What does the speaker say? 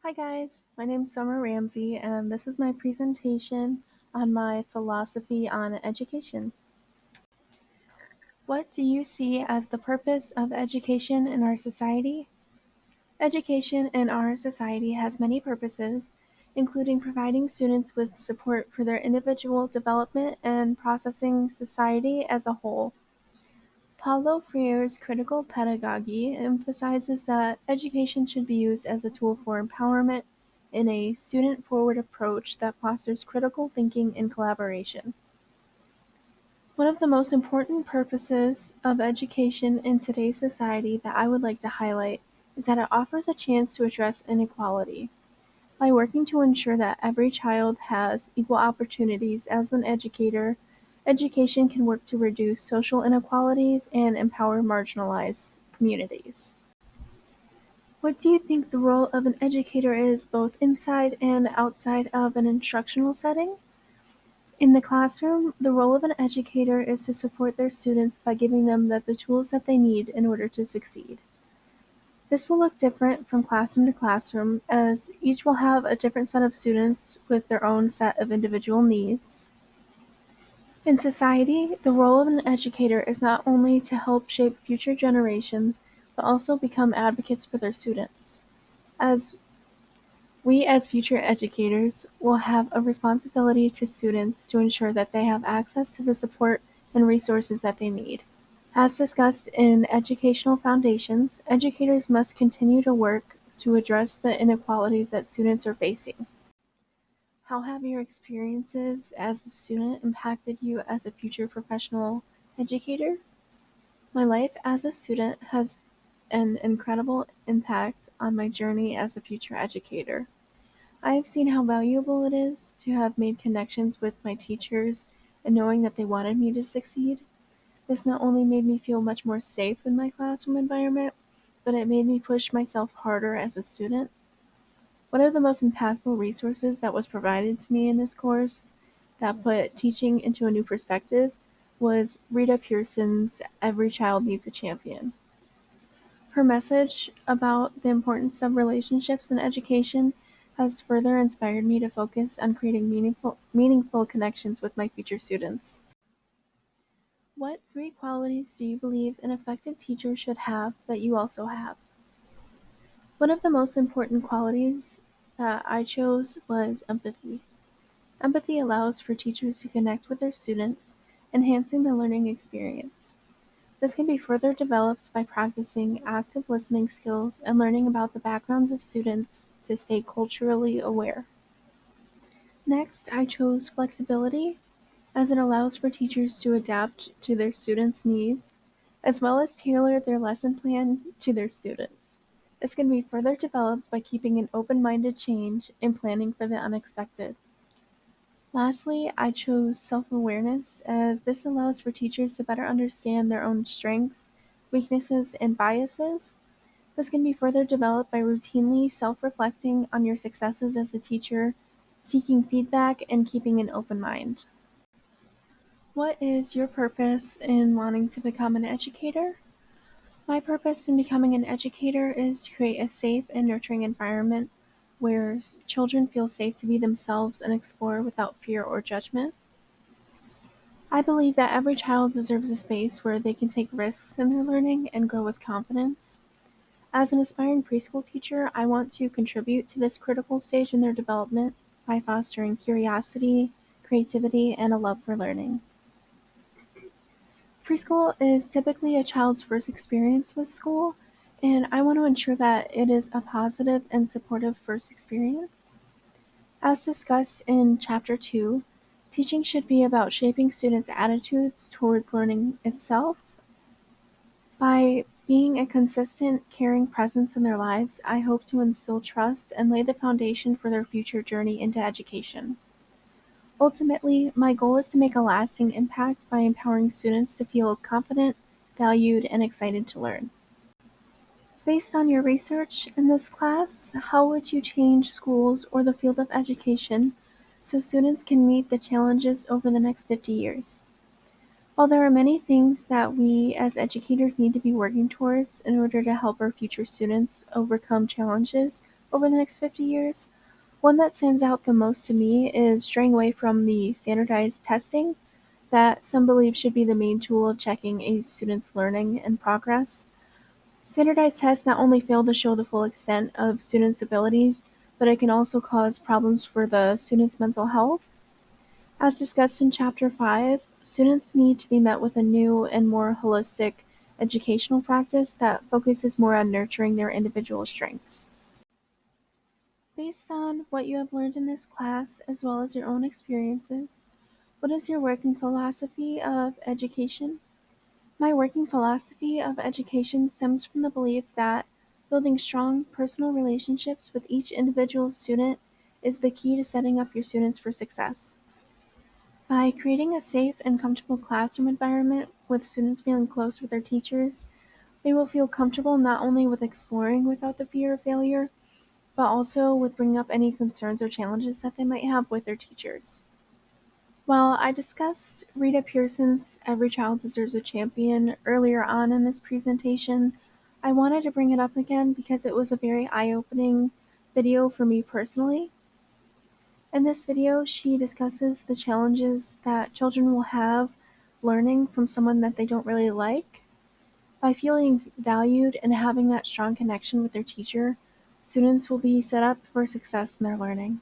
Hi guys, my name is Summer Ramsey, and this is my presentation on my philosophy on education. What do you see as the purpose of education in our society? Education in our society has many purposes, including providing students with support for their individual development and processing society as a whole. Paulo Freire's critical pedagogy emphasizes that education should be used as a tool for empowerment in a student-forward approach that fosters critical thinking and collaboration. One of the most important purposes of education in today's society that I would like to highlight is that it offers a chance to address inequality. By working to ensure that every child has equal opportunities as an educator, education can work to reduce social inequalities and empower marginalized communities. What do you think the role of an educator is both inside and outside of an instructional setting? In the classroom, the role of an educator is to support their students by giving them the tools that they need in order to succeed. This will look different from classroom to classroom, as each will have a different set of students with their own set of individual needs. In society, the role of an educator is not only to help shape future generations, but also become advocates for their students. As we as future educators will have a responsibility to students to ensure that they have access to the support and resources that they need. As discussed in Educational Foundations, educators must continue to work to address the inequalities that students are facing. How have your experiences as a student impacted you as a future professional educator? My life as a student has an incredible impact on my journey as a future educator. I have seen how valuable it is to have made connections with my teachers and knowing that they wanted me to succeed. This not only made me feel much more safe in my classroom environment, but it made me push myself harder as a student. One of the most impactful resources that was provided to me in this course that put teaching into a new perspective was Rita Pearson's Every Child Needs a Champion. Her message about the importance of relationships in education has further inspired me to focus on creating meaningful connections with my future students. What three qualities do you believe an effective teacher should have that you also have? One of the most important qualities that I chose was empathy. Empathy allows for teachers to connect with their students, enhancing the learning experience. This can be further developed by practicing active listening skills and learning about the backgrounds of students to stay culturally aware. Next, I chose flexibility, as it allows for teachers to adapt to their students' needs, as well as tailor their lesson plan to their students. This can be further developed by keeping an open-minded change and planning for the unexpected. Lastly, I chose self-awareness, as this allows for teachers to better understand their own strengths, weaknesses, and biases. This can be further developed by routinely self-reflecting on your successes as a teacher, seeking feedback, and keeping an open mind. What is your purpose in wanting to become an educator? My purpose in becoming an educator is to create a safe and nurturing environment where children feel safe to be themselves and explore without fear or judgment. I believe that every child deserves a space where they can take risks in their learning and grow with confidence. As an aspiring preschool teacher, I want to contribute to this critical stage in their development by fostering curiosity, creativity, and a love for learning. Preschool is typically a child's first experience with school, and I want to ensure that it is a positive and supportive first experience. As discussed in Chapter 2, teaching should be about shaping students' attitudes towards learning itself. By being a consistent, caring presence in their lives, I hope to instill trust and lay the foundation for their future journey into education. Ultimately, my goal is to make a lasting impact by empowering students to feel confident, valued, and excited to learn. Based on your research in this class, how would you change schools or the field of education so students can meet the challenges over the next 50 years? While there are many things that we as educators need to be working towards in order to help our future students overcome challenges over the next 50 years. One that stands out the most to me is straying away from the standardized testing that some believe should be the main tool of checking a student's learning and progress. Standardized tests not only fail to show the full extent of students' abilities, but it can also cause problems for the student's mental health. As discussed in Chapter 5, students need to be met with a new and more holistic educational practice that focuses more on nurturing their individual strengths. Based on what you have learned in this class, as well as your own experiences, what is your working philosophy of education? My working philosophy of education stems from the belief that building strong personal relationships with each individual student is the key to setting up your students for success. By creating a safe and comfortable classroom environment with students feeling close with their teachers, they will feel comfortable not only with exploring without the fear of failure, but also with bringing up any concerns or challenges that they might have with their teachers. While I discussed Rita Pearson's Every Child Deserves a Champion earlier on in this presentation, I wanted to bring it up again because it was a very eye-opening video for me personally. In this video, she discusses the challenges that children will have learning from someone that they don't really like. By feeling valued and having that strong connection with their teacher, students will be set up for success in their learning.